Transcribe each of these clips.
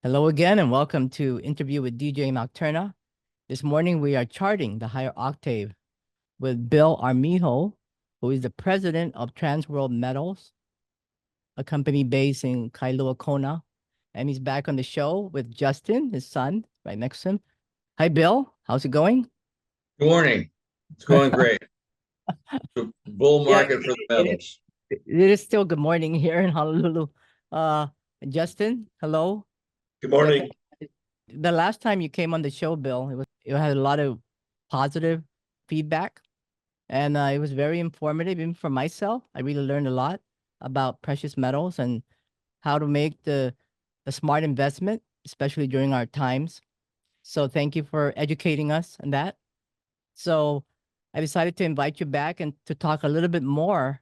Hello again, and welcome to Interview with DJ Nocturna. This morning, we are charting the higher octave with Bill Armijo, who is the president of Trans World Metals, a company based in Kailua Kona. And he's back on the show with Justin, his son, right next to him. Hi, Bill. How's it going? Good morning. It's going great. The bull Yeah, market for the it, metals. it is still good morning here in Honolulu. Uh, Justin, hello. Good Yeah, morning. the last time you came on the show, Bill, it had a lot of positive feedback, and it was very informative. Even for myself, I really learned a lot about precious metals and how to make the smart investment, especially during our times. So thank you for educating us on that. So I decided to invite you back and to talk a little bit more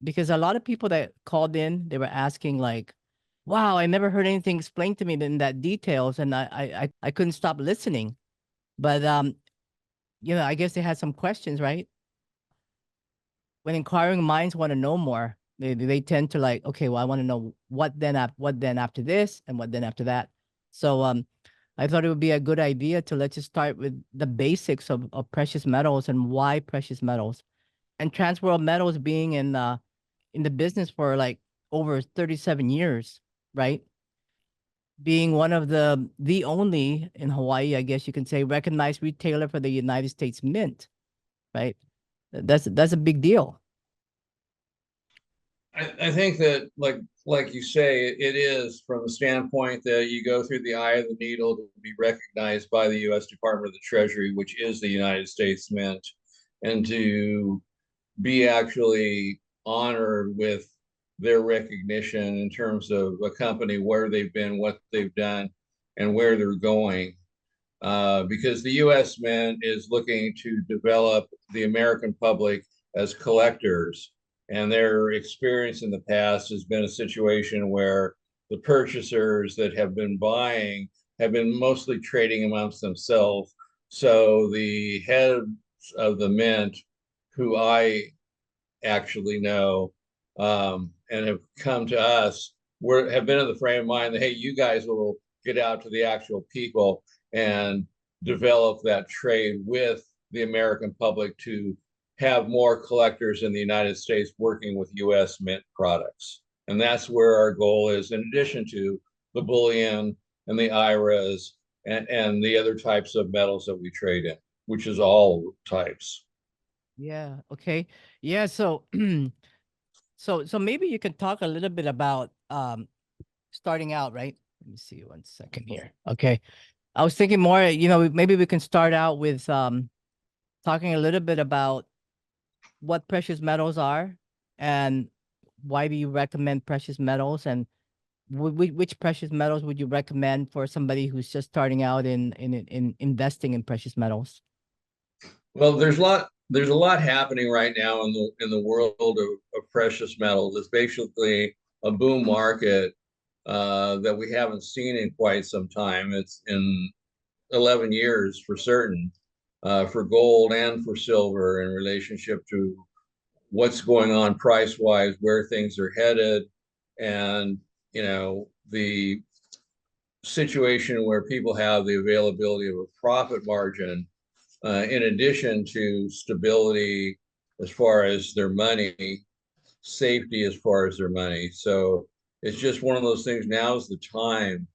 because a lot of people that called in, they were asking like, wow, I never heard anything explained to me in that details, and I couldn't stop listening. But I guess they had some questions, right? When inquiring minds want to know more, they tend to like, okay, well, I want to know what then after this, and what then after that. So I thought it would be a good idea to let's just start with the basics of precious metals and why precious metals. And Transworld Metals being in the business for like over 37 years, right? Being one of the only in Hawaii, I guess you can say, recognized retailer for the United States Mint, right? That's a big deal. I think that like you say, it is from the standpoint that you go through the eye of the needle to be recognized by the U.S. Department of the Treasury, which is the United States Mint, and to be actually honored with their recognition in terms of a company, where they've been, what they've done, and where they're going. Because the U.S. Mint is looking to develop the American public as collectors. And their experience in the past has been a situation where the purchasers that have been buying have been mostly trading amongst themselves. So the heads of the mint, who I actually know, and have come to us, have been in the frame of mind that, hey, you guys will get out to the actual people and develop that trade with the American public to have more collectors in the United States working with U.S. mint products. And that's where our goal is, in addition to the bullion and the IRAs and the other types of metals that we trade in, which is all types. Yeah. Okay. Yeah. So, so maybe you can talk a little bit about starting out, right? Let me see 1 second here. Okay. I was thinking more, maybe we can start out with talking a little bit about what precious metals are and why do you recommend precious metals, and which precious metals would you recommend for somebody who's just starting out in investing in precious metals? Well, there's a lot happening right now in the world of precious metals. It's basically a boom market that we haven't seen in quite some time. It's in 11 years for certain, for gold and for silver, in relationship to what's going on price wise, where things are headed, and the situation where people have the availability of a profit margin, in addition to stability as far as their money, safety as far as their money. So it's just one of those things. Now is the time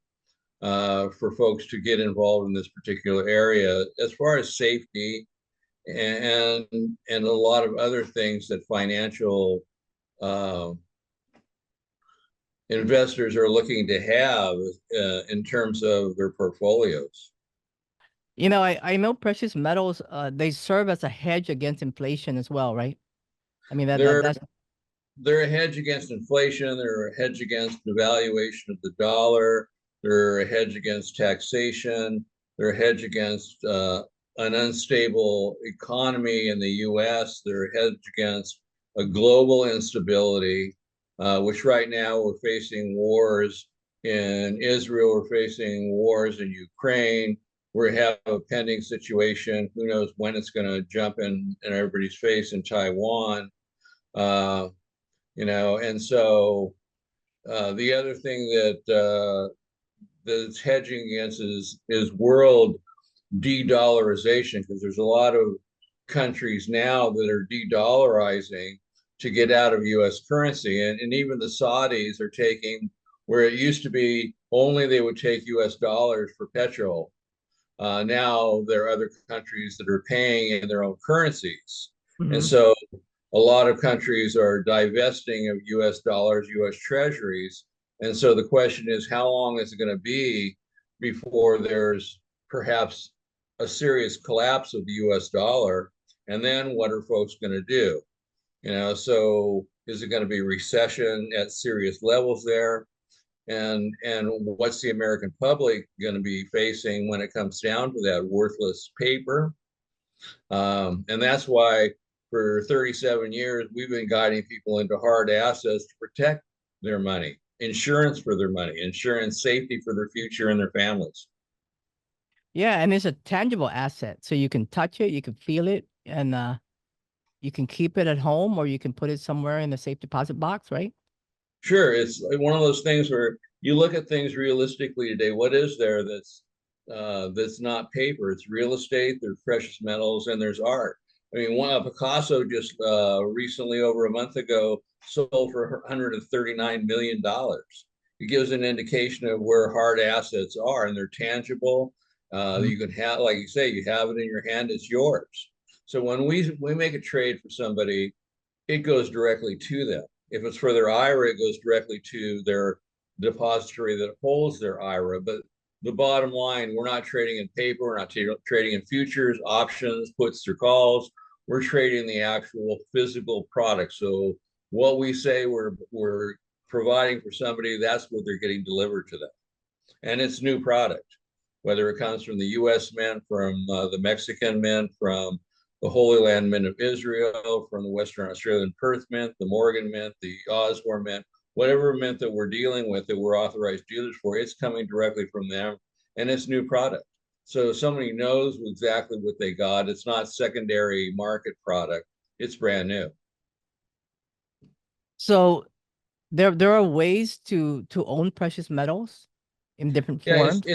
for folks to get involved in this particular area, as far as safety and a lot of other things that financial uh, investors are looking to have in terms of their portfolios. I know precious metals, they serve as a hedge against inflation as well, right? I mean They're that's they're a hedge against inflation. They're a hedge against devaluation of the dollar. They're a hedge against taxation. They're a hedge against an unstable economy in the U.S. They're a hedge against a global instability, which right now we're facing wars in Israel. We're facing wars in Ukraine. We have a pending situation. Who knows when it's going to jump in everybody's face in Taiwan. Uh, and so the other thing that that's hedging against is world de-dollarization, because there's a lot of countries now that are de-dollarizing to get out of U.S. currency, and even the Saudis are taking, where it used to be only they would take U.S. dollars for petrol. Now there are other countries that are paying in their own currencies, and Hmm. so a lot of countries are divesting of U.S. dollars, U.S. treasuries. And so the question is, how long is it going to be before there's perhaps a serious collapse of the U.S. dollar? And then what are folks going to do? So is it going to be recession at serious levels there? And what's the American public going to be facing when it comes down to that worthless paper? And that's why for 37 years, we've been guiding people into hard assets to protect their money, insurance for their money, insurance safety for their future and their families. Yeah, and it's a tangible asset, so you can touch it, you can feel it, and you can keep it at home, or you can put it somewhere in the safe deposit box, right? Sure, it's one of those things where you look at things realistically today. What is there that's not paper? It's real estate, there's precious metals, and there's art. I mean, Picasso just recently, over a month ago, sold for $139 million. It gives an indication of where hard assets are, and they're tangible. Mhm. You can have, like you say, you have it in your hand, it's yours. So when we make a trade for somebody, it goes directly to them. If it's for their IRA, it goes directly to their depository that holds their IRA. But the bottom line, we're not trading in paper, we're not trading in futures, options, puts or calls. We're trading the actual physical product. So what we say we're providing for somebody, that's what they're getting delivered to them. And it's new product, whether it comes from the U.S. Mint, from the Mexican Mint, from the Holy Land Mint of Israel, from the Western Australian Perth Mint, the Morgan Mint, the Osborne Mint, whatever mint that we're dealing with, that we're authorized dealers for, it's coming directly from them, and it's new product. So somebody knows exactly what they got. It's not secondary market product. It's brand new. So there are ways to own precious metals in different Yeah, forms.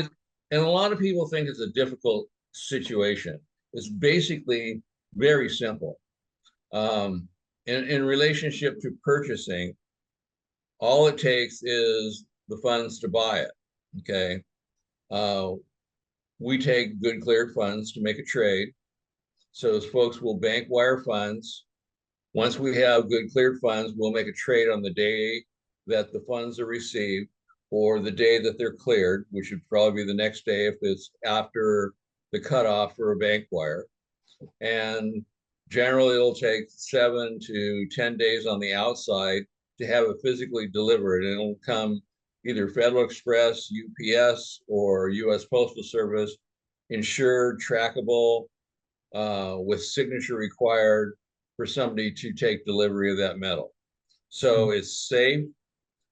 and a lot of people think it's a difficult situation. It's basically very simple. In relationship to purchasing, all it takes is the funds to buy it. Okay. Uh, we take good cleared funds to make a trade. So as folks will bank wire funds. Once we have good cleared funds, we'll make a trade on the day that the funds are received or the day that they're cleared, which would probably be the next day if it's after the cutoff for a bank wire. And generally, it'll take 7 to 10 days on the outside to have it physically delivered. And it'll come either Federal Express, UPS, or US Postal Service, insured, trackable, with signature required for somebody to take delivery of that metal. So Mhm. it's safe,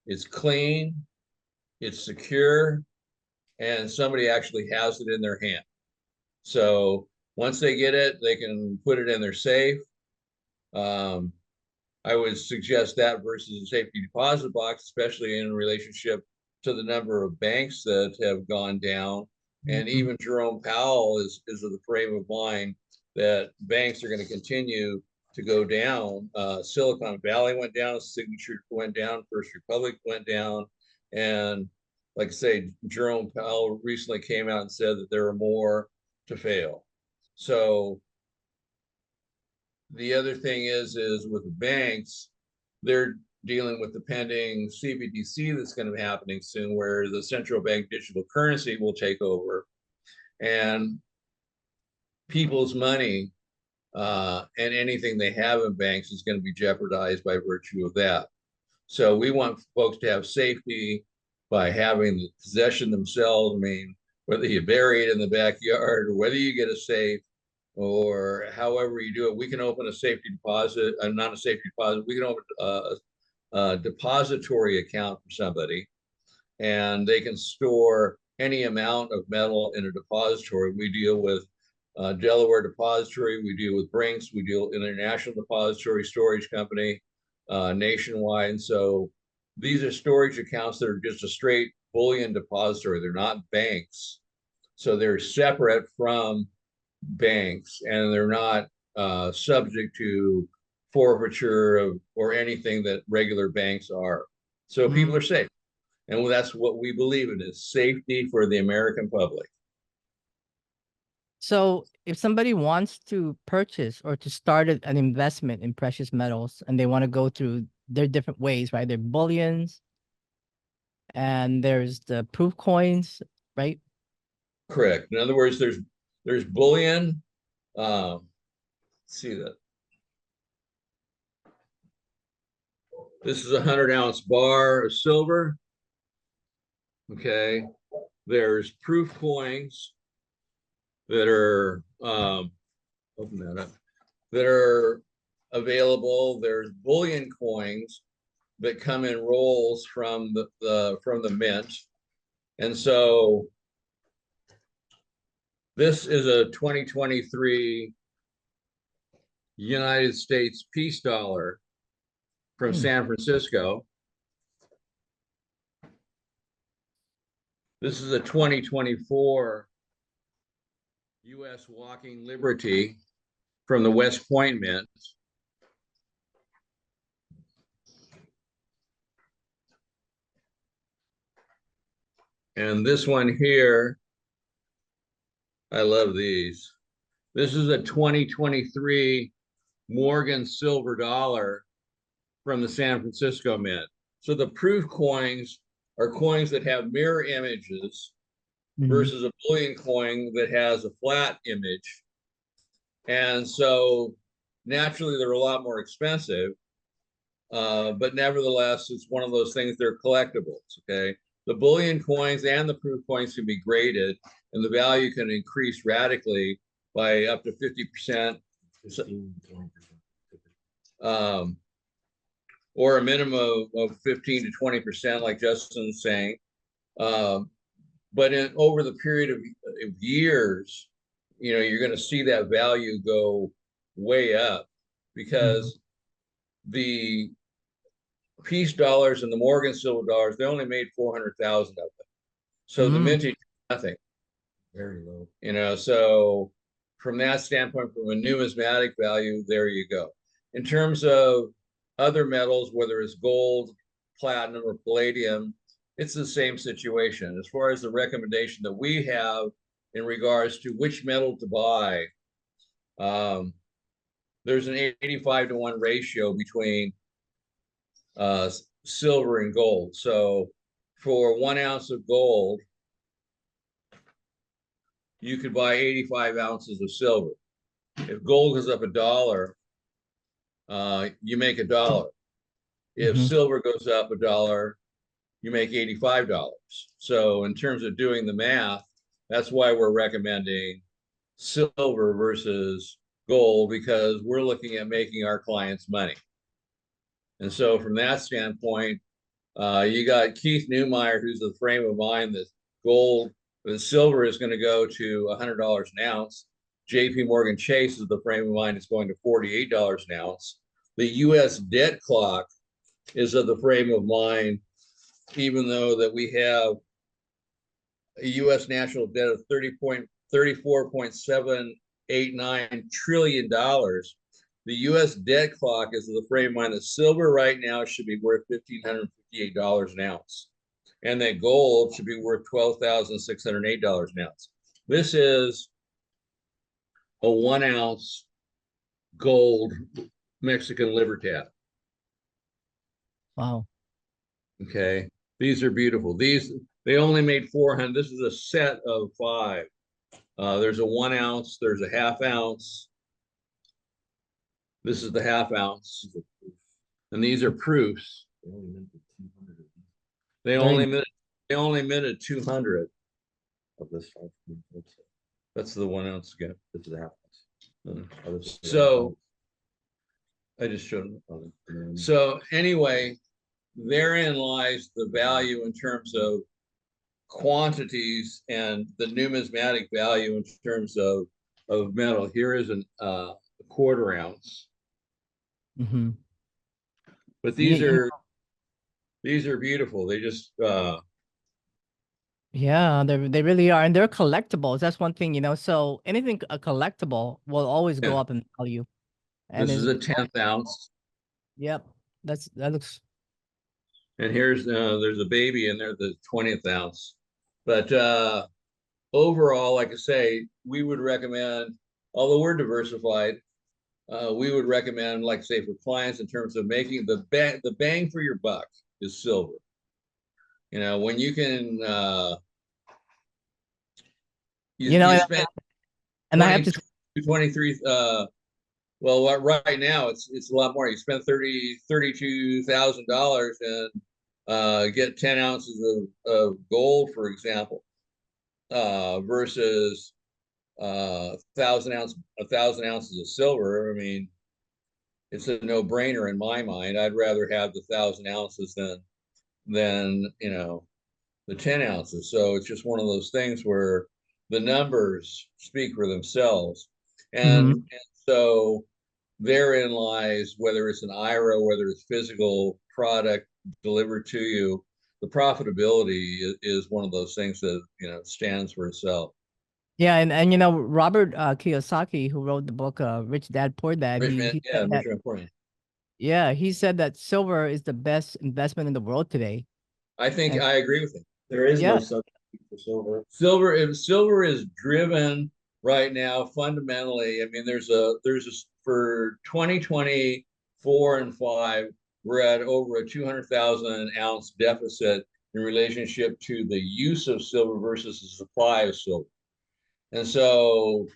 it's clean, it's secure, and somebody actually has it in their hand. So once they get it, they can put it in their safe. Um, I would suggest that versus a safety deposit box, especially in relationship to the number of banks that have gone down. And Mhm. even Jerome Powell is of the frame of mind that banks are going to continue to go down. Silicon Valley went down, Signature went down, First Republic went down. And like I say, Jerome Powell recently came out and said that there are more to fail. So the other thing is with the banks, they're dealing with the pending CBDC that's going to be happening soon, where the central bank digital currency will take over, and people's money and anything they have in banks is going to be jeopardized by virtue of that. So we want folks to have safety by having the possession themselves. I mean, whether you bury it in the backyard or whether you get a safe or however you do it, we can open a safety deposit, not a safety deposit, we can open a depository account for somebody, and they can store any amount of metal in a depository. We deal with Delaware Depository, we deal with Brinks, we deal with International Depository Storage Company nationwide. And so these are storage accounts that are just a straight bullion depository. They're not banks. So they're separate from banks, and they're not subject to forfeiture or anything that regular banks are. So people are safe. And that's what we believe in, is safety for the American public. So if somebody wants to purchase or to start an investment in precious metals and they want to go through their different ways, right? There are bullions and there's the proof coins, right? Correct. In other words, there's bullion. See that. This is a 100-ounce bar of silver. Okay. There's proof coins that are open that up, that are available. There's bullion coins that come in rolls from the mint. And so this is a 2023 United States peace dollar from San Francisco. This is a 2024 U.S. Walking Liberty from the West Point Mint. And this one here, I love these. This is a 2023 Morgan silver dollar from the San Francisco Mint. So the proof coins are coins that have mirror images versus a bullion coin that has a flat image. And so naturally they're a lot more expensive, but nevertheless, it's one of those things, they're collectibles, okay? The bullion coins and the proof coins can be graded, and the value can increase radically by up to 50%. Or a minimum of 15 to 20%, like Justin's saying. But over the period of years, you're going to see that value go way up, because the peace dollars and the Morgan silver dollars, they only made 400,000 of them. So the mintage, nothing. Very low. So from that standpoint, from a numismatic value, there you go. In terms of other metals, whether it's gold, platinum, or palladium, it's the same situation. As far as the recommendation that we have in regards to which metal to buy, there's an 85 to 1 ratio between silver and gold. So for 1 ounce of gold, you could buy 85 ounces of silver. If gold goes up $1, you make $1. If silver goes up $1, you make $85. So in terms of doing the math, that's why we're recommending silver versus gold, because we're looking at making our clients money. And so from that standpoint, you got Keith Newmeyer, who's the frame of mind that silver is going to go to $100 an ounce. JP Morgan Chase is the frame of mind it's going to $48 an ounce. The U.S. debt clock is of the frame of mind, even though that we have a U.S. national debt of $34.789 trillion. The U.S. debt clock is of the frame of mind that silver right now should be worth $1,558 an ounce, and that gold should be worth $12,608 an ounce. This is a 1 ounce gold Mexican Libertad. Wow. Okay, these are beautiful. They only made 400. This is a set of 5. There's a 1 ounce. There's a half ounce. This is the half ounce, and these are proofs. They only minted 200 of this. That's the 1 ounce again. This is a half ounce. So I just showed them. So anyway, therein lies the value in terms of quantities and the numismatic value in terms of metal. Here is a 1/4 ounce. But these are beautiful. They just Yeah, they really are, and they're collectibles. That's one thing, you know. So anything a collectible will always go Yeah. up in value, and This is a it's 10th ounce. yep. That looks. And here's there's a baby in there, the 20th ounce. But overall, like I say, we would recommend, although we're diversified, we would recommend, like say, for clients in terms of making the bang for your buck is silver. You know, when you can You know, you spend and I have 20, to. 23 well right now it's a lot more. You spend $32,000 and get 10 ounces of gold, for example, versus 1,000 ounces of silver. I mean, it's a no-brainer in my mind. I'd rather have the 1,000 ounces than the 10 ounces. So it's just one of those things where the numbers speak for themselves. Mhm. And so therein lies, whether it's an IRA, whether it's physical product delivered to you, the profitability is one of those things that, stands for itself. Yeah, and you know Robert Kiyosaki, who wrote the book Rich Dad Poor Dad, Richmond, he yeah, said that Richmond important. yeah, he said that silver is the best investment in the world today. I think And I agree with him. There is no yeah, substitute for silver. Silver is driven right now fundamentally. I mean, there's a for 2024 and 5, we're at over a 200,000 ounce deficit in relationship to the use of silver versus the supply of silver. And so,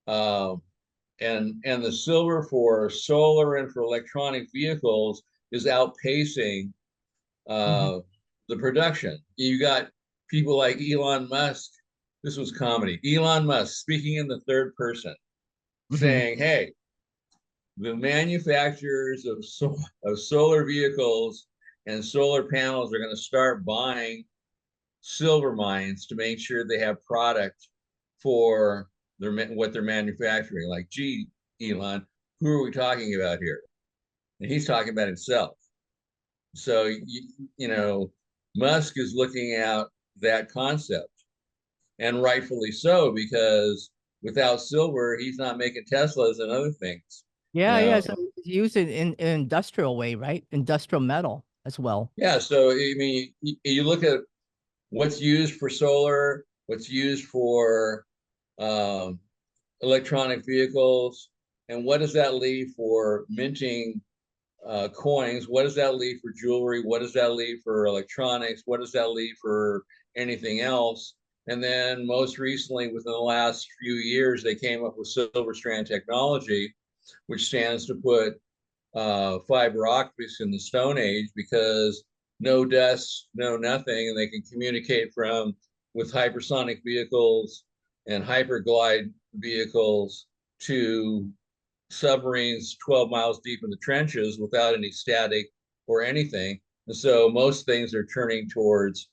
um, and the silver for solar and for electronic vehicles is outpacing mhm, uh, the production. You got people like Elon Musk. This was comedy. Elon Musk speaking in the third person, mhm. saying, "Hey, the manufacturers of solar vehicles and solar panels are going to start buying silver mines to make sure they have product for what they're manufacturing." Like, gee, Elon, who are we talking about here? And he's talking about himself. So you know, Musk is looking at that concept, and rightfully so, because without silver, he's not making Teslas and other things. You Yeah, yeah. know, So it's used in industrial way, right? Industrial metal as well. yeah. So I mean, you look at what's used for solar, what's used for um, electronic vehicles, and what does that leave for minting coins? What does that leave for jewelry? What does that leave for electronics? What does that leave for anything else? And then most recently, within the last few years, they came up with silver strand technology, which stands to put fiber optics in the Stone Age, because no dust, no nothing, and they can communicate from with hypersonic vehicles and hyperglide vehicles to submarines 12 miles deep in the trenches without any static or anything. And so most things are turning towards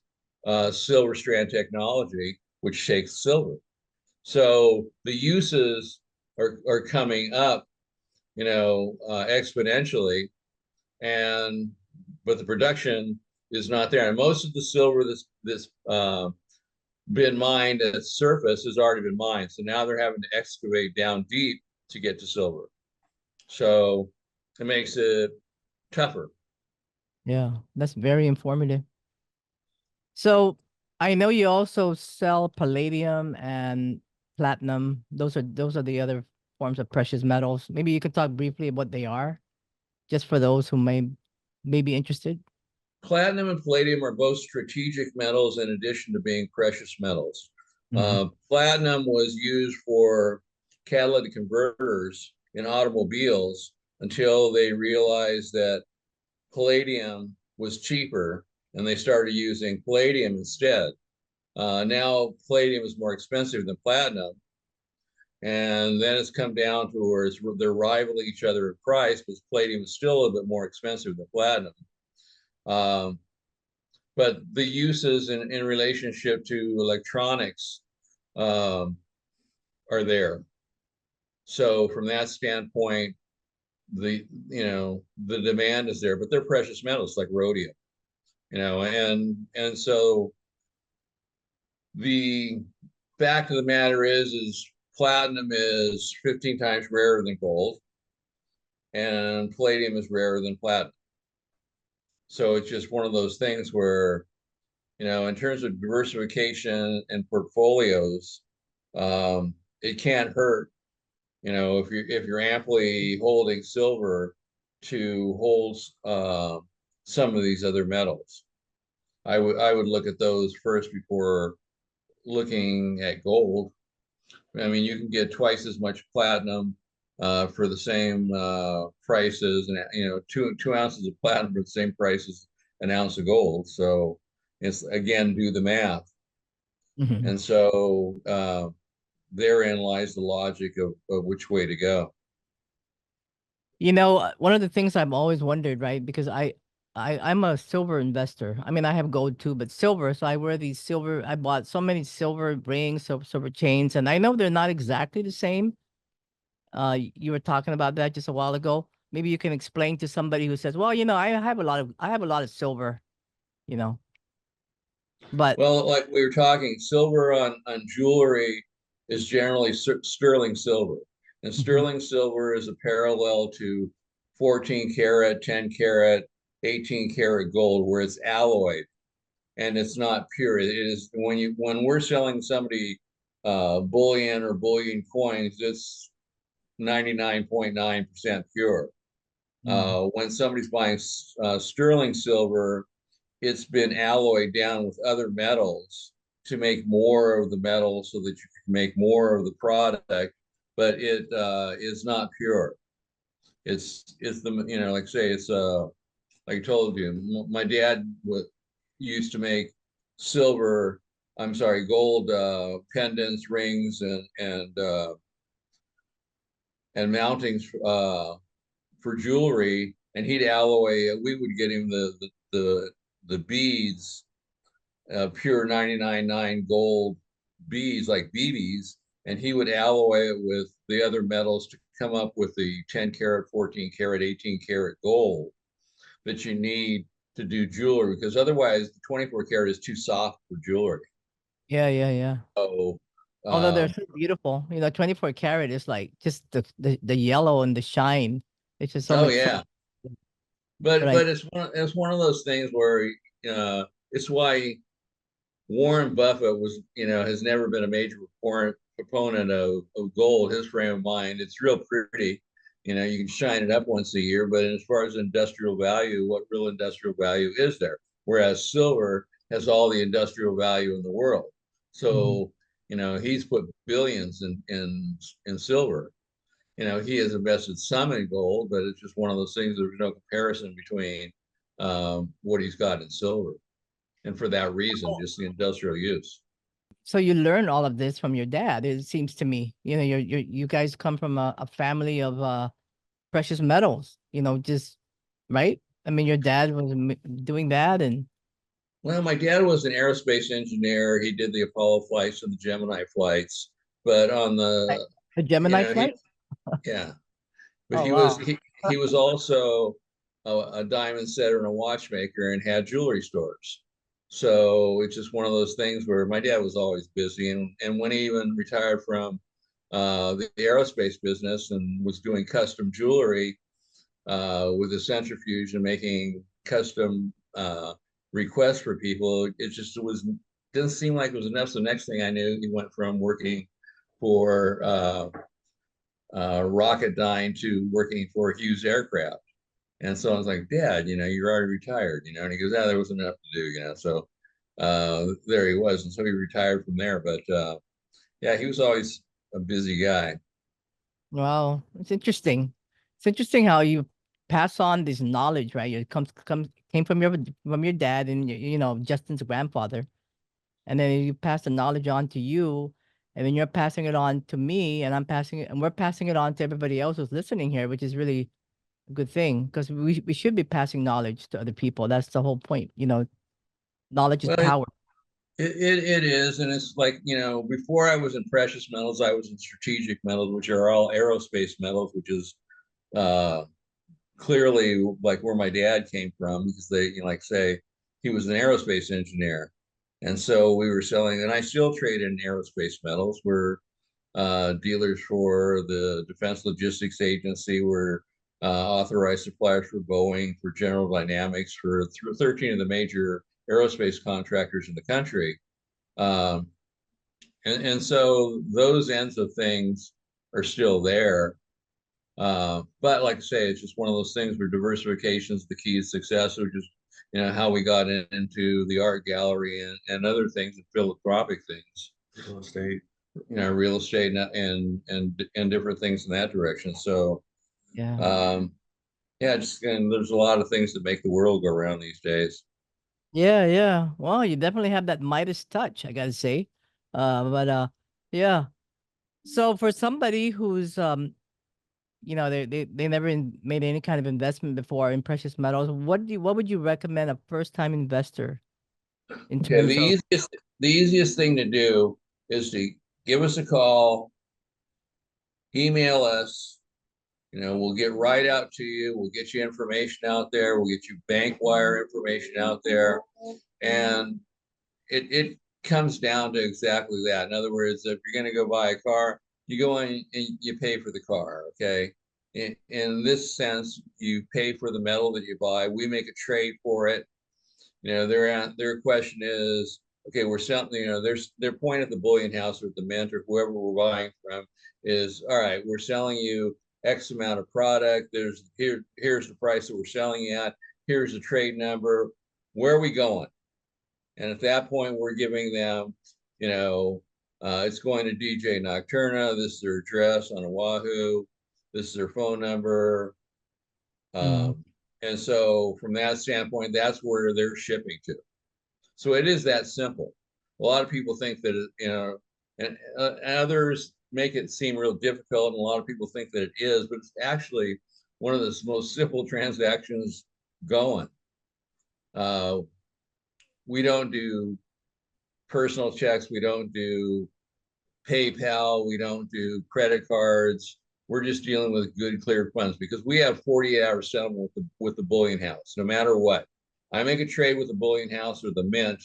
silver strand technology, which takes silver. So the uses are coming up, exponentially, and but the production is not there. And most of the silver that's been mined at the surface has already been mined. So now they're having to excavate down deep to get to silver. So it makes it tougher. Yeah, that's very informative. So I know you also sell palladium and platinum. Those are the other forms of precious metals. Maybe you could talk briefly about what they are, just for those who may be interested. Platinum and palladium are both strategic metals in addition to being precious metals. Hmm. Platinum was used for catalytic converters in automobiles until they realized that palladium was cheaper and they started using palladium instead. Now palladium is more expensive than platinum, and then it's come down to where they're rivaling each other in price, because palladium is still a little bit more expensive than platinum. Um, but the uses in relationship to electronics um, are there. So from that standpoint, the demand is there, but they're precious metals like rhodium, and so The fact of the matter is platinum is 15 times rarer than gold, and palladium is rarer than platinum. So it's just one of those things where, in terms of diversification and portfolios, it can't hurt, if you're amply holding silver to hold some of these other metals. I would look at those first before looking at gold. I mean, you can get twice as much platinum for the same prices, and two ounces of platinum for the same price as an ounce of gold. So it's, again, do the math. Mhm. And so therein lies the logic of which way to go. One of the things I've always wondered, right? Because I'm a silver investor. I mean, I have gold too, but silver. So I wear these silver. I bought so many silver rings, silver chains, and I know they're not exactly the same. You were talking about that just a while ago. Maybe you can explain to somebody who says, "Well, I have a lot of silver, you know." But Well, like we were talking, silver on jewelry is generally sterling silver. And Mhm. sterling silver is a parallel to 14 karat, 10 karat, 18 karat gold, where it's alloyed and it's not pure. It is when we're selling somebody bullion or bullion coins, it's 99.9% pure. Mm. When somebody's buying sterling silver, it's been alloyed down with other metals to make more of the metal so that you can make more of the product, but it is not pure. It's the, like I say, it's like I told you, my dad used to make silver, I'm sorry, gold pendants, rings, and mountings for jewelry, and he'd alloy. We would get him the beads, pure 99.9 gold beads like BBs, and he would alloy it with the other metals to come up with the 10 karat, 14 karat, 18 karat gold that you need to do jewelry, because otherwise the 24 karat is too soft for jewelry. Yeah, yeah, yeah. So, Although they're um, so beautiful, 24 karat is like just the yellow and the shine. It's just so oh much fun. yeah, But but it's one of those things where it's why Warren Buffett has never been a major proponent of gold. His frame of mind, it's real pretty. You can shine it up once a year, but as far as industrial value, what real industrial value is there? Whereas silver has all the industrial value in the world. Mhm. So, he's put billions in silver. He has invested some in gold, but it's just one of those things. There's no comparison between what he's got in silver, and for that reason, just the industrial use. So you learn all of this from your dad, it seems to me. You guys come from a family of precious metals, just right? I mean, your dad was doing that and Well, my dad was an aerospace engineer. He did the Apollo flights and the Gemini flights, but on like, the, a Gemini flight? yeah, but Oh he was wow. he he was also a diamond setter and a watchmaker and had jewelry stores. So it's just one of those things where my dad was always busy, and when he even retired from the aerospace business and was doing custom jewelry with a centrifuge and making custom requests for people. It didn't seem like it was enough. So next thing I knew, he went from working for Rocketdyne to working for Hughes Aircraft. And so I was like, Dad, you're already retired, and he goes, there wasn't enough to do. So there he was. And so he retired from there. But yeah, he was always a busy guy. Wow, it's interesting. It's interesting how you pass on this knowledge, right? It came from your dad and Justin's grandfather, and then you pass the knowledge on to you, and then you're passing it on to me, and we're passing it on to everybody else who's listening here, which is really a good thing because we should be passing knowledge to other people. That's the whole point. Knowledge is Well, power. it is, and it's like, before I was in precious metals, I was in strategic metals, which are all aerospace metals, which is uh, clearly like where my dad came from, because they, like say, he was an aerospace engineer. And so we were selling, and I still trade in aerospace metals. We're dealers for the Defense Logistics Agency. We're authorized suppliers for Boeing, for General Dynamics, for 13 of the major aerospace contractors in the country. Um, and so those ends of things are still there. But like I say, it's just one of those things where diversification is the key to success. So just, how we got into the art gallery and other things, and philanthropic things, Real estate. real estate and different things in that direction. So, Yeah. yeah, and there's a lot of things that make the world go around these days. Yeah, yeah. Well, you definitely have that Midas touch, I gotta say. But yeah. So for somebody who's they never made any kind of investment before in precious metals, what would you recommend a first time investor in Okay, terms of? the easiest thing to do is to give us a call, email us. We'll get right out to you. We'll get you information out there. We'll get you bank wire information out there. And it comes down to exactly that. In other words, if you're going to go buy a car, you go in and you pay for the car. Okay. In this sense, you pay for the metal that you buy. We make a trade for it. Their question is, okay, we're selling, their point at the bullion house or at the mint or whoever we're buying from is, all right, we're selling you X amount of product. Here's the price that we're selling you at. Here's the trade number. Where are we going? And at that point, we're giving them, it's going to DJ Nocturna. This is their address on Oahu. This is their phone number. Mm, And so from that standpoint, that's where they're shipping to. So it is that simple. A lot of people think that, and others make it seem real difficult. And a lot of people think that it is, but it's actually one of the most simple transactions going. We don't do personal checks. We don't do PayPal. We don't do credit cards. We're just dealing with good, clear funds because we have 48-hour settlement with the bullion house. No matter what, I make a trade with the bullion house or the mint,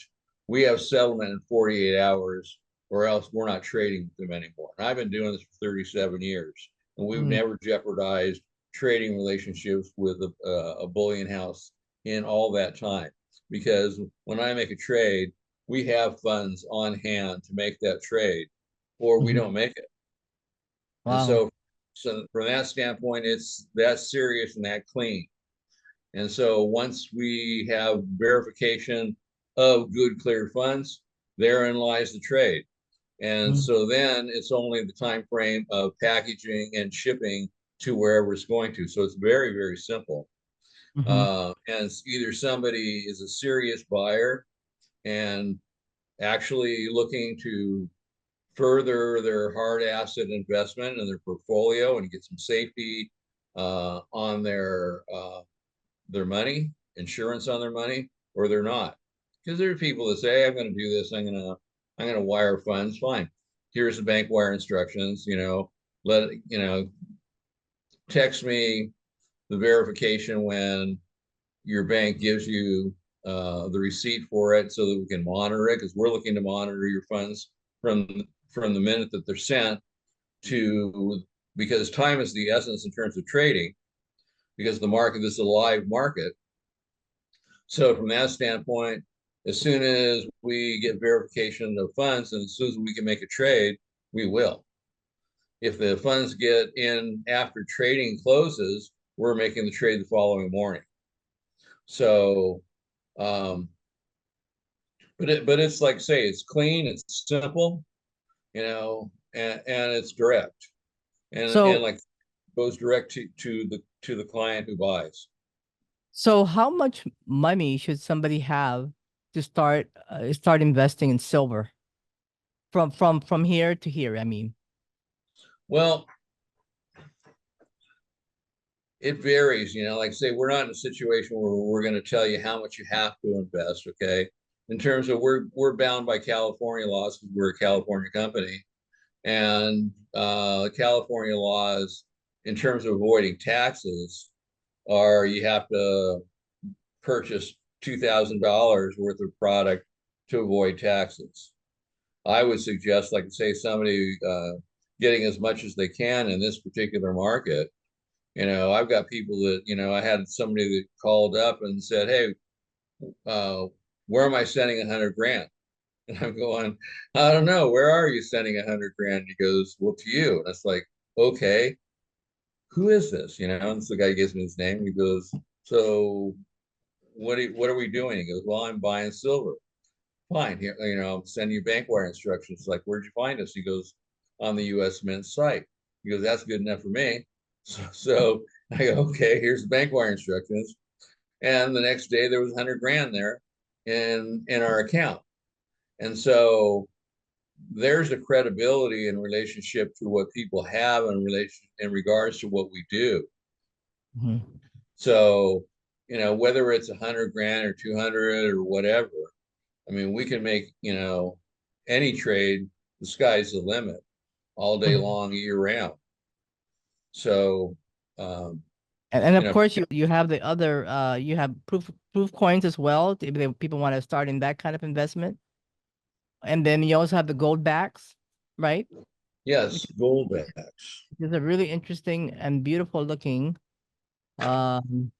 we have settlement in 48 hours, or else we're not trading with them anymore. And I've been doing this for 37 years, and we've mm, never jeopardized trading relationships with a bullion house in all that time. Because when I make a trade, we have funds on hand to make that trade, or we mhm. don't make it. And Wow. so from that standpoint, it's that serious and that clean. And so once we have verification of good clear funds, therein lies the trade. And Mm, so then it's only the time frame of packaging and shipping to wherever it's going to. So it's very, very simple. mhm, And it's either somebody is a serious buyer and actually looking to further their hard asset investment and their portfolio and get some safety on their money, insurance on their money, or they're not. Because there are people that say, hey, I'm going to do this. I'm going to wire funds. Fine. Here's the bank wire instructions. Text me the verification when your bank gives you the receipt for it so that we can monitor it, because we're looking to monitor your funds from the minute that they're sent to, because time is the essence in terms of trading, because the market is a live market. So from that standpoint, as soon as we get verification of funds and as soon as we can make a trade, we will. If the funds get in after trading closes, we're making the trade the following morning. So, um, but it's like say it's clean, it's simple, and it's direct, and So, like goes direct to the client who buys. so how much money should somebody have to start investing in silver from here to here? I mean, Well, it varies, like say we're not in a situation where we're going to tell you how much you have to invest, okay? In terms of we're bound by California laws because we're a California company, and California laws in terms of avoiding taxes are you have to purchase $2,000 worth of product to avoid taxes. I would suggest, like say somebody getting as much as they can in this particular market. I've got people that, I had somebody that called up and said, hey, where am I sending 100 grand? And I'm going, I don't know. Where are you sending 100 grand? And he goes, well, to you. And it's like, okay, who is this? And so the guy gives me his name. He goes, so what are we doing? He goes, well, I'm buying silver. Fine. Here, I'm sending you bank wire instructions. Like, where'd you find us? He goes, on the U.S. Mint site. He goes, that's good enough for me. So I go, okay, here's the bank wire instructions. And the next day there was 100 grand there in our account. And so there's a credibility in relationship to what people have in regards to what we do. Mhm. So, whether it's 100 grand or 200 or whatever, I mean, we can make, any trade, the sky's the limit all day Mhm. long, year round. So, And of course you have the other you have proof coins as well if people want to start in that kind of investment. And then you also have the gold backs, right? yes, Which gold backs. is a really interesting and beautiful looking. Um,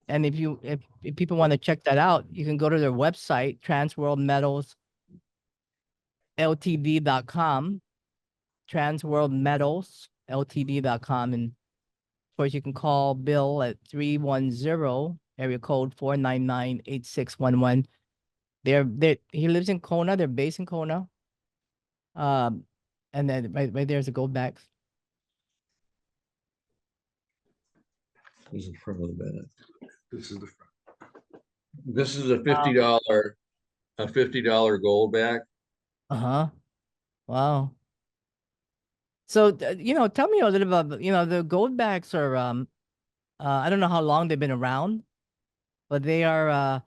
and if people want to check that out, you can go to their website, Transworld Metals LTD.com, Transworld Metals LTD.com. And of course, you can call Bill at 310 area code 499-8611. He lives in Kona. They're based in Kona. And then right there's the gold backs. This is the front of the bed. This is the front. This is a $50 gold back. Uh-huh. Wow. So tell me a little about the gold backs are I don't know how long they've been around, but they're a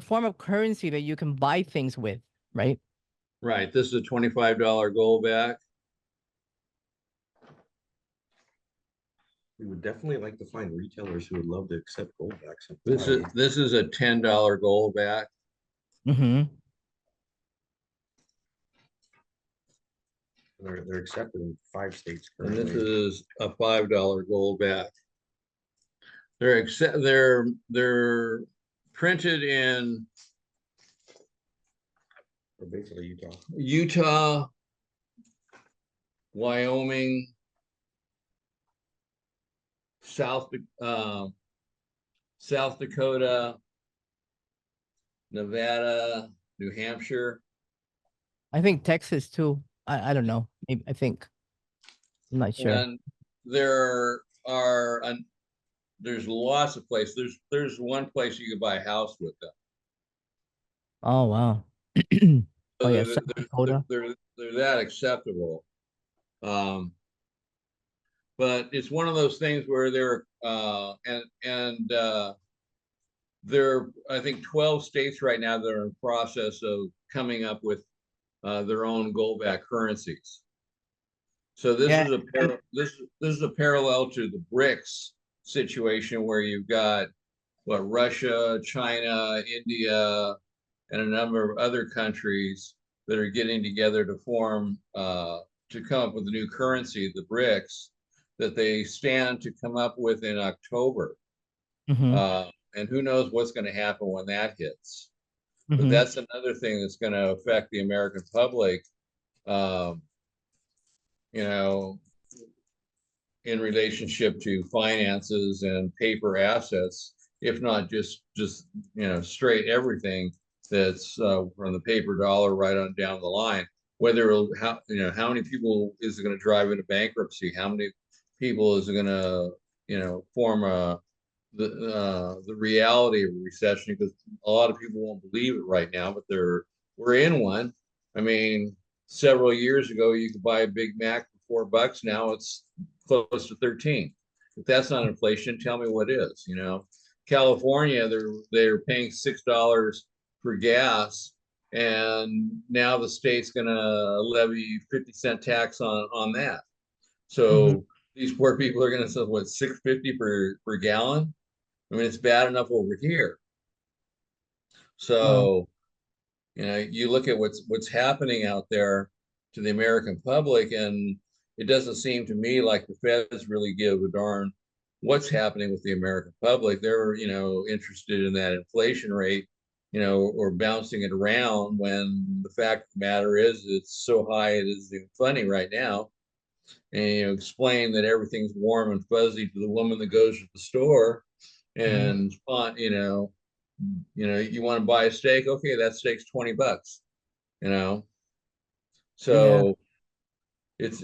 form of currency that you can buy things with, right? Right. This is a $25 gold back. We would definitely like to find retailers who would love to accept gold backs. This is a $10 gold back. Mm-hmm. They're accepted in 5 states And currently. this is a $5 gold back. They're printed in Or basically Utah, Wyoming, South Dakota, Nevada, New Hampshire. I think Texas too. I don't know. Maybe, I think. I'm not sure. And there are there's lots of places. There's one place you could buy a house with them. Oh wow. So Oh yeah, South Dakota. they're that acceptable. But it's one of those things where there are, I think, 12 states right now that are in process of coming up with their own gold-backed currencies. So this Yeah. is this is a parallel to the BRICS situation where you've got Russia, China, India, and a number of other countries that are getting together to form to come up with a new currency, the BRICS, that they stand to come up with in October. Mm-hmm. And who knows what's going to happen when that hits. But Mm-hmm. that's another thing that's going to affect the American public, you know, in relationship to finances and paper assets, if not just straight everything that's from the paper dollar right on down the line. Whether how many people is it going to drive into bankruptcy? How many people is it going to form the reality of a recession? Because a lot of people won't believe it right now, but we're in one. I mean, several years ago you could buy a Big Mac for $4. Now it's close to 13. If that's not inflation, tell me what is. California, they're paying $6 for gas, and now the state's going to levy 50-cent tax on that. So Mm-hmm. these poor people are going to say what, $6.50 per gallon? I mean, it's bad enough over here. Wow. So, you look at what's happening out there to the American public, and it doesn't seem to me like the Feds really give a darn what's happening with the American public. They're, interested in that inflation rate, or bouncing it around, when the fact of the matter is it's so high it isn't even funny right now. And explain that everything's warm and fuzzy to the woman that goes to the store, Hmm. and you want to buy a steak, okay, that steak's $20, you know. Yeah. So it's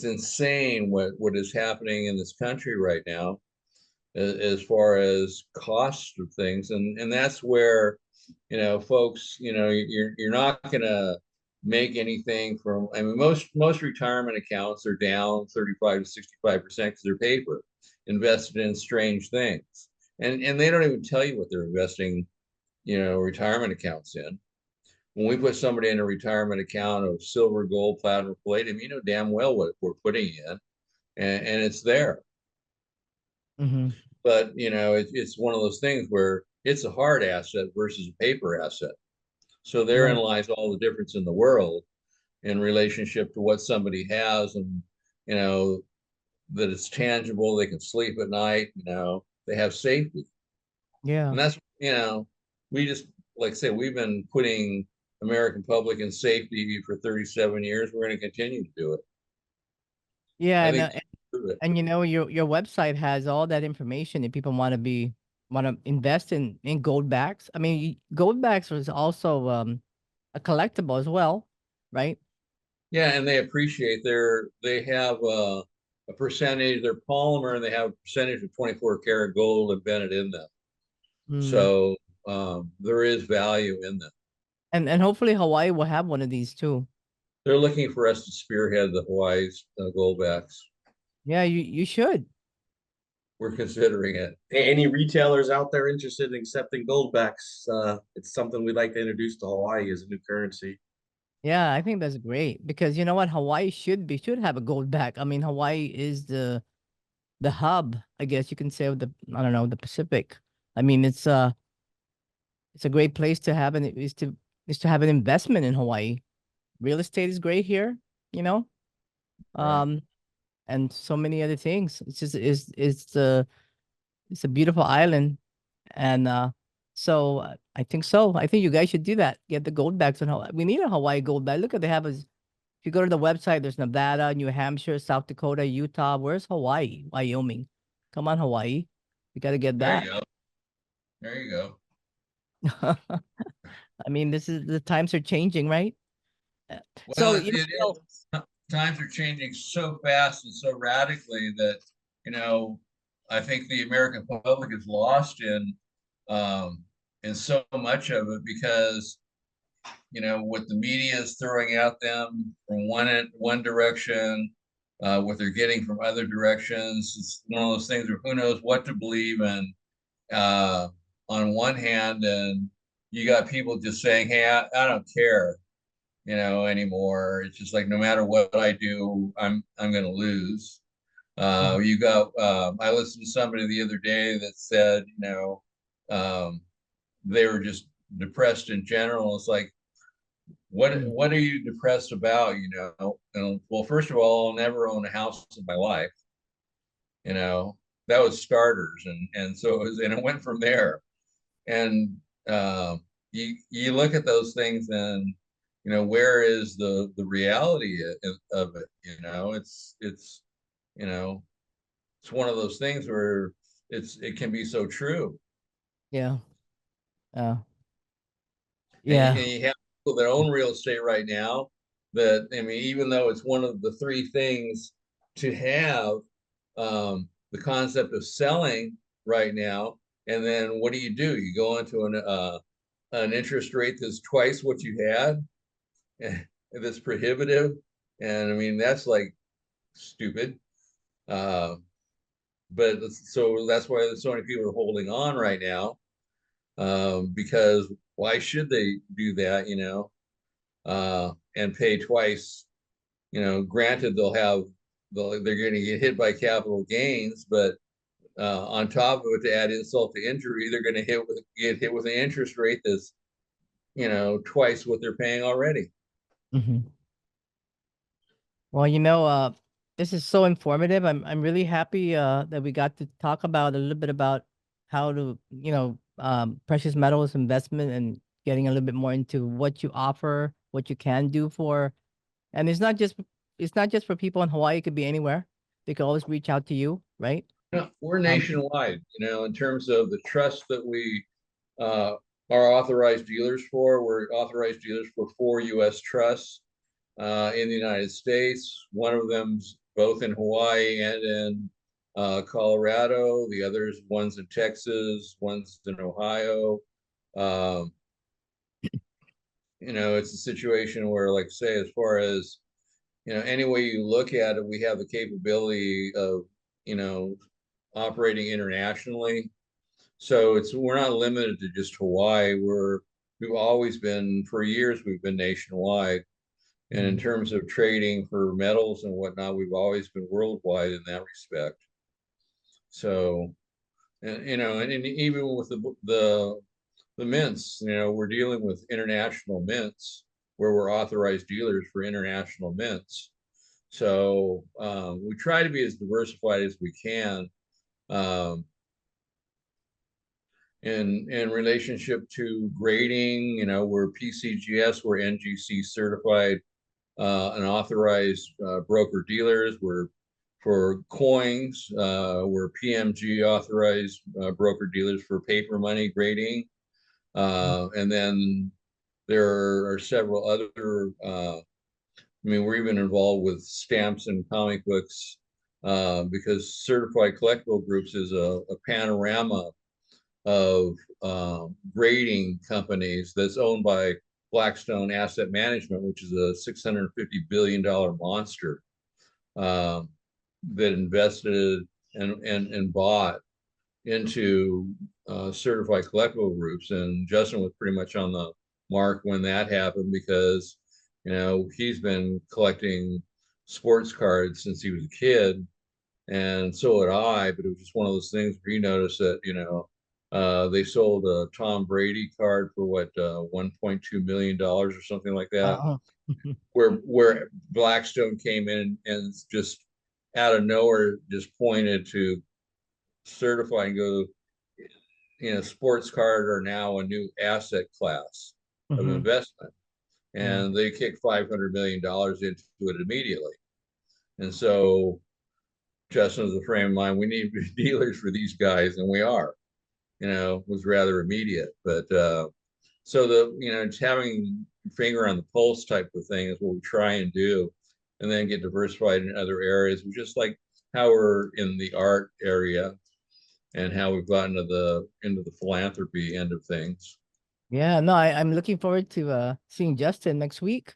insane what is happening in this country right now, as far as cost of things, and that's where, folks, you're not gonna make anything from. I mean, most retirement accounts are down 35 to 65% because they're paper invested in strange things, and they don't even tell you what they're investing, retirement accounts in. When we put somebody in a retirement account of silver, gold, platinum, palladium, you know damn well what we're putting in, and it's there. Hmm. But it's one of those things where it's a hard asset versus a paper asset. So therein Right. lies all the difference in the world in relationship to what somebody has, and you know that it's tangible. They can sleep at night. They have safety, Yeah. and that's we just, like I say, we've been putting American public in safety for 37 years. We're going to continue to do it. Yeah. I And think we can prove it. your website has all that information if people want to invest in gold backs. I mean, gold backs was also a collectible as well, right? Yeah, and they appreciate they have a percentage, they're polymer, and they have a percentage of 24 karat gold embedded in them. Mm. So there is value in them. And hopefully Hawaii will have one of these too. They're looking for us to spearhead the Hawaii's goldbacks. Yeah, you should. We're considering it. Any retailers out there interested in accepting goldbacks? It's something we'd like to introduce to Hawaii as a new currency. Yeah, I think that's great because you know what, Hawaii should have a gold back. I mean, Hawaii is the hub, I guess you can say, of the, I don't know, the Pacific. I mean, it's a great place to have is to have an investment in Hawaii. Real estate is great here, you know. Right. Um, and so many other things. It's just it's a beautiful island, and I think so. I think you guys should do that. Get the gold backs in Hawaii. We need a Hawaii gold bag. Look at they have us. If you go to the website, there's Nevada, New Hampshire, South Dakota, Utah. Where's Hawaii? Wyoming. Come on, Hawaii. You got to get There that. you go. There you go. I mean, this is the times are changing, right? Uh, Well, So, it is. Times are changing so fast and so radically that, you know, I think the American public is lost in so much of it, because what the media is throwing at them from one direction, what they're getting from other directions. It's one of those things where who knows what to believe in, uh, on one hand, and you got people just saying, "Hey, I don't care, anymore. It's just like no matter what I do, I'm going to lose." Mhm. You got. I listened to somebody the other day that said, um, they were just depressed in general. It's like, Mhm. what are you depressed about? And, well, first of all, I'll never own a house in my life. You know, that was starters, and so it went from there. And you look at those things, and where is the reality of it? You know it's one of those things where it can be so true. Yeah. Uh, And yeah. you have people that own real estate right now, that, I mean, even though it's one of the three things to have, the concept of selling right now, and then what do? You go into an interest rate that's twice what you had, and that's prohibitive. And I mean, that's like stupid. Uh, but so that's why so many people are holding on right now, because why should they do that? And pay twice. Granted, they're going to get hit by capital gains, but on top of it, to add insult to injury, they're going to get hit with an interest rate that's twice what they're paying already. Hmm. Well, this is so informative. I'm really happy that we got to talk about a little bit about how to, precious metals investment and getting a little bit more into what you offer, what you can do for, and it's not just for people in Hawaii. It could be anywhere. They could always reach out to you, right? No, we're Um, nationwide, in terms of the trust that we uh, are authorized dealers for. We're authorized dealers for 4 U.S. trusts in the United States. One of them's both in Hawaii and in Colorado. The one's in Texas, one's in Ohio. Um, it's a situation where, like I say, as far as, any way you look at it, we have the capability of, operating internationally. So we're not limited to just Hawaii. We've always been, for years, we've been nationwide. And in terms of trading for metals and whatnot, we've always been worldwide in that respect. So, and even with the mints, we're dealing with international mints where we're authorized dealers for international mints. So we try to be as diversified as we can. In relationship to grading, we're PCGS, we're NGC certified and authorized broker dealers. We're for coins, we're PMG authorized broker dealers for paper money grading. And then there are several other, we're even involved with stamps and comic books because Certified Collectible Groups is a panorama of grading companies that's owned by Blackstone Asset Management, which is a $650 billion monster that invested and bought into certified collectible groups. And Justin was pretty much on the mark when that happened because, he's been collecting sports cards since he was a kid. And so had I, but it was just one of those things where you notice that, they sold a Tom Brady card for what, $1.2 million or something like that, uh, where Blackstone came in and just out of nowhere just pointed to certify and go, sports card are now a new asset class of mhm. investment. Yeah. And they kicked $500 million into it immediately. And so Justin was the frame of mind, we need dealers for these guys, and we are, was rather immediate. But so just having finger on the pulse type of thing is what we try and do, and then get diversified in other areas, just like how we're in the art area and how we've gotten into the philanthropy end of things. Yeah, no, I'm looking forward to seeing Justin next week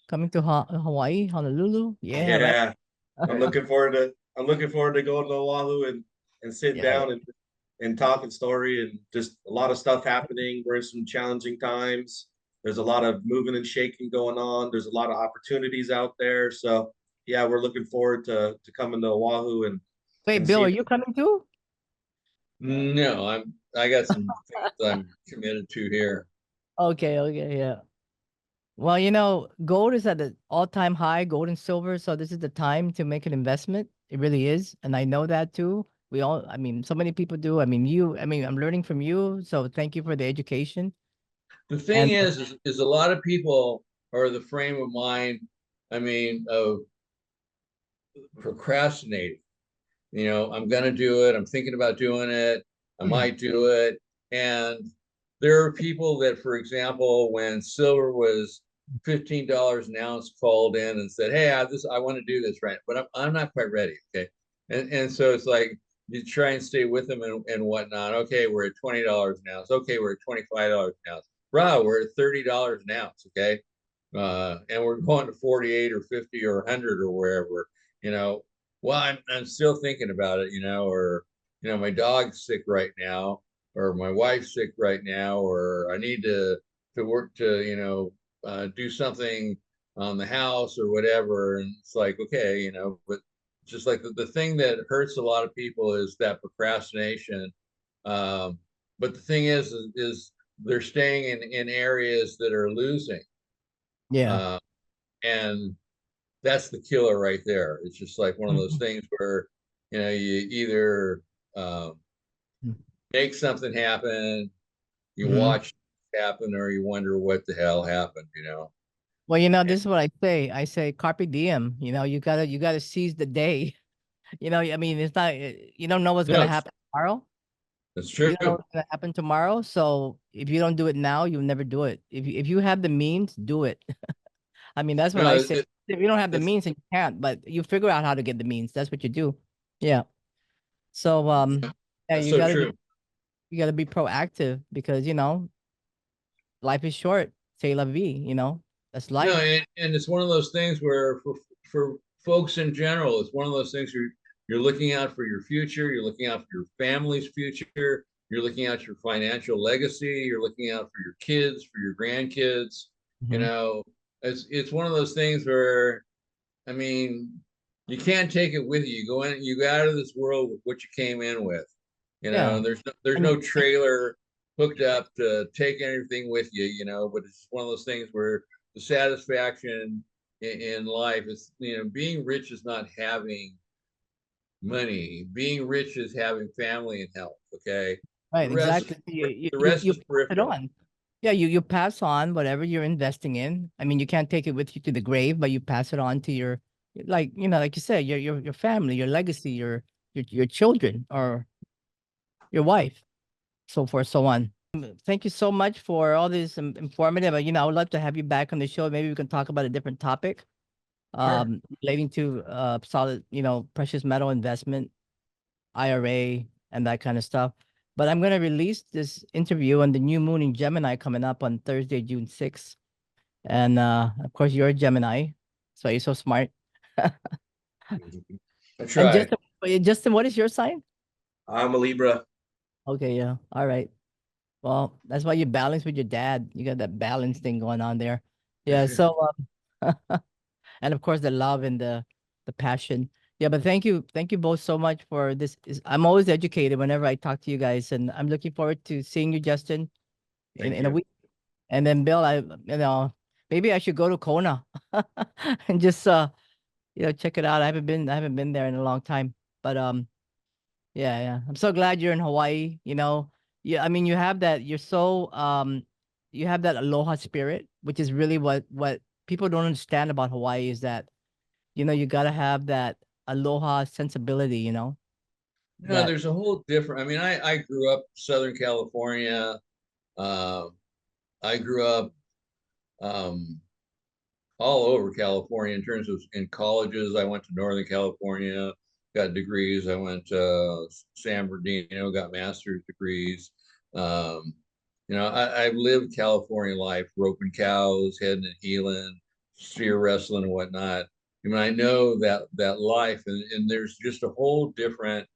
coming to Hawaii, Honolulu. Yeah, right. Yeah, I'm looking forward to going to Oahu and sitting Yeah, down and talking story and just a lot of stuff happening. We're in some challenging times. There's a lot of moving and shaking going on. There's a lot of opportunities out there. So yeah, we're looking forward to coming to Oahu wait, and Bill, are seeing. you coming too? No, I got some things I'm committed to here. Okay, okay, yeah. Well, gold is at an all-time high, gold and silver, so this is the time to make an investment. It really is, and I know that too. So many people do. I'm learning from you, so thank you for the education. The thing And is a lot of people are the frame of mind, of procrastinating. I'm going to do it. I'm thinking about doing it. I might do it. And there are people that, for example, when silver was $15 an ounce, called in and said, "Hey, I want to do this, right? But I'm not quite ready." Okay. And so it's like you try and stay with them and whatnot. Okay, we're at $20 an ounce. Okay, we're at $25 an ounce. Bro, we're at $30 an ounce. Okay. And we're going to 48 or 50 or 100 or wherever, you know, well, I'm still thinking about it, or, my dog's sick right now, or my wife's sick right now, or I need to work to, do something on the house or whatever. And it's like, okay, but just like the thing that hurts a lot of people is that procrastination. But the thing is they're staying in areas that are losing. Yeah. Uh, and that's the killer right there. It's just like one of those Mhm. things where, you know, you either make something happen, you Mhm. watch it happen, or you wonder what the hell happened, you know? Well, you know, And, this is what I say. I say carpe diem. You know, you gotta seize the day. You know, I mean, it's not you don't know what's no, gonna happen tomorrow. it's You true. don't know what's gonna happen tomorrow. So if you don't do it now, you'll never do it. If you have the means, do it. I mean, that's what No, I say. If you don't have the it's means, then you can't. But you figure out how to get the means. That's what you do. Yeah. So yeah, that's so true. you gotta be proactive because you know life is short. C'est la vie. You know that's No, life. and it's one of those things where for folks in general, it's one of those things you're looking out for your future, you're looking out for your family's future, you're looking out your financial legacy, you're looking out for your kids, for your grandkids. You Mhm. know, it's one of those things where, I mean, you can't take it with you. You go in, you go out of this world with what you came in with. You know, Yeah. and there's no And trailer hooked up to take anything with you, you know, but it's one of those things where the satisfaction in life is, you know, being rich is not having money. Being rich is having family and health. Okay. right, The rest exactly. is the rest You is pass it peripheral. on. Yeah, you pass on whatever you're investing in. I mean, you can't take it with you to the grave, but you pass it on to your, like you know, like you said, your family, your legacy, your children, or your wife, so forth, so on. Thank you so much for all this informative. You know, I would love to have you back on the show. Maybe we can talk about a different topic, Sure. relating to solid, you know, precious metal investment, IRA, and that kind of stuff. But I'm gonna release this interview on the new moon in Gemini coming up on Thursday, June 6th. And of course, you're a Gemini, so you're so smart. I And try. Justin, what is your sign? I'm a Libra. Okay, yeah, all right. Well, that's why you balance with your dad. You got that balance thing going on there. Yeah. So, and of course, the love and the passion. Yeah. But thank you both so much for this. I'm always educated whenever I talk to you guys, and I'm looking forward to seeing you, Justin, Thank in a you. week. And then Bill, you know, maybe I should go to Kona and just you know, check it out. I haven't been there in a long time. But yeah, yeah. I'm so glad you're in Hawaii, you know. Yeah, I mean you have that you're so you have that aloha spirit, which is really what people don't understand about Hawaii is that, you know, you got to have that aloha sensibility, you know. No, That there's a whole different. I mean, I grew up Southern California. Uh, I grew up um, all over California in terms of in colleges. I went to Northern California, got degrees. I went to San Bernardino, got master's degrees. Um, you know, I've lived California life, roping cows, heading and heeling, steer wrestling and whatnot. I mean, I know that life, and there's just a whole different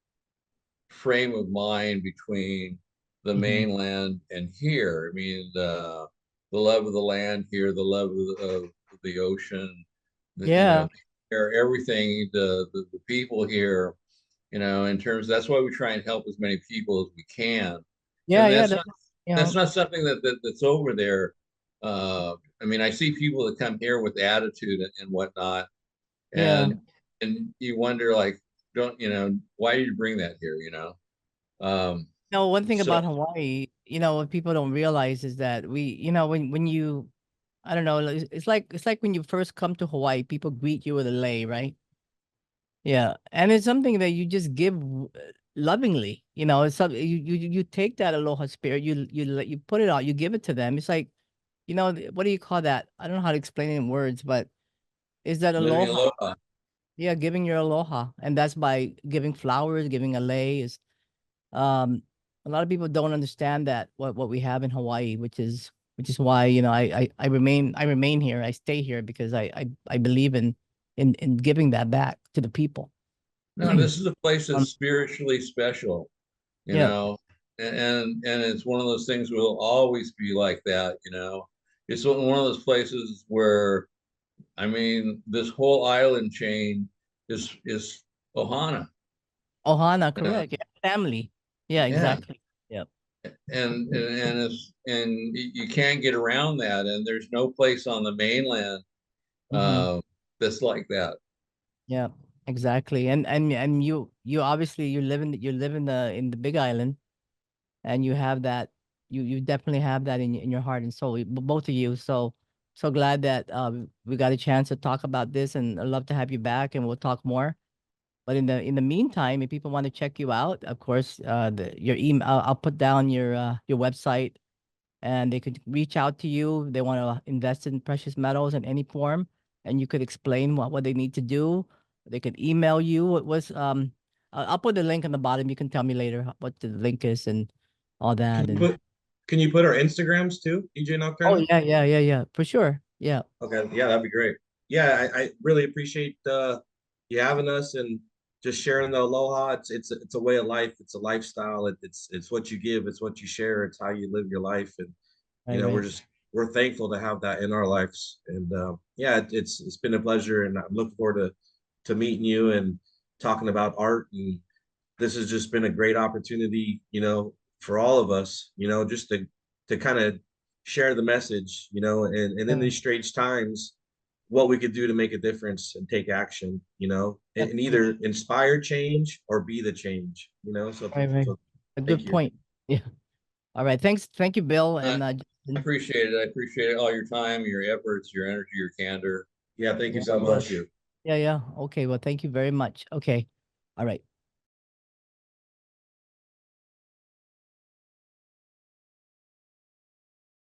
frame of mind between the Mhm. mainland and here. I mean, the love of the land here, the love of the ocean, you Yeah. know, everything, the people here, you know, in terms, that's why we try and help as many people as we can. Yeah, And yeah, you that's know. not something that's over there. I mean, I see people that come here with attitude and whatnot, Yeah. and you wonder like, don't, you know, why did you bring that here, you know? Um, No, one thing so about Hawaii, you know, what people don't realize is that we, you know, when you I don't know, it's like when you first come to Hawaii, people greet you with a lei, right? Yeah, and it's something that you just give lovingly. You know, it's something you take that aloha spirit, you put it out, you give it to them. It's like, you know, what do you call that? I don't know how to explain it in words, but is that living aloha? aloha. Yeah, giving your aloha, and that's by giving flowers, giving a lei. Is um, a lot of people don't understand that what we have in Hawaii, which is why, you know, I remain here. I stay here because I believe in giving that back to the people. No, this is a place Um, that's spiritually special, you yeah. know, and it's one of those things will always be like that, you know. It's one of those places where, I mean, this whole island chain is Ohana, Ohana, you know. correct. Yeah. Family. Yeah, Yeah. exactly. Yeah. you can't get around that, and there's no place on the mainland that's like that. Yeah, exactly. And you obviously you live in the Big Island, and you have that, you definitely have that in your heart and soul, both of you. So so glad that we got a chance to talk about this, and I'd love to have you back, and we'll talk more. But in the meantime, if people want to check you out, of course, your email, I'll put down your website, and they could reach out to you. They want to invest in precious metals in any form, and you could explain what they need to do. They could email you. What was I'll put the link on the bottom. You can tell me later what the link is and all Can that. you And put can you put our Instagrams too, EJ oh Nocturno? yeah, yeah, yeah, yeah, for sure. Yeah. Okay, yeah, that'd be great. Yeah, I really appreciate you having us and just sharing the aloha. It's a way of life. It's a lifestyle. It's what you give. It's what you share. It's how you live your life. And Right, we're right. just we're thankful to have that in our lives. And yeah, it's been a pleasure, and I'm looking forward to meeting you and talking about art. And this has just been a great opportunity, for all of us, just to kind of share the message, and in Yeah, these strange times, what we could do to make a difference and take action, and definitely. either inspire change or be the change, So, Right, right. so A thank good you. point. Yeah. All right. Thank you, Bill. I And appreciate it. I appreciate all your time, your efforts, your energy, your candor. Yeah, thank you yeah, so God bless much. you. yeah, yeah. Okay. Well, thank you very much. Okay. All right.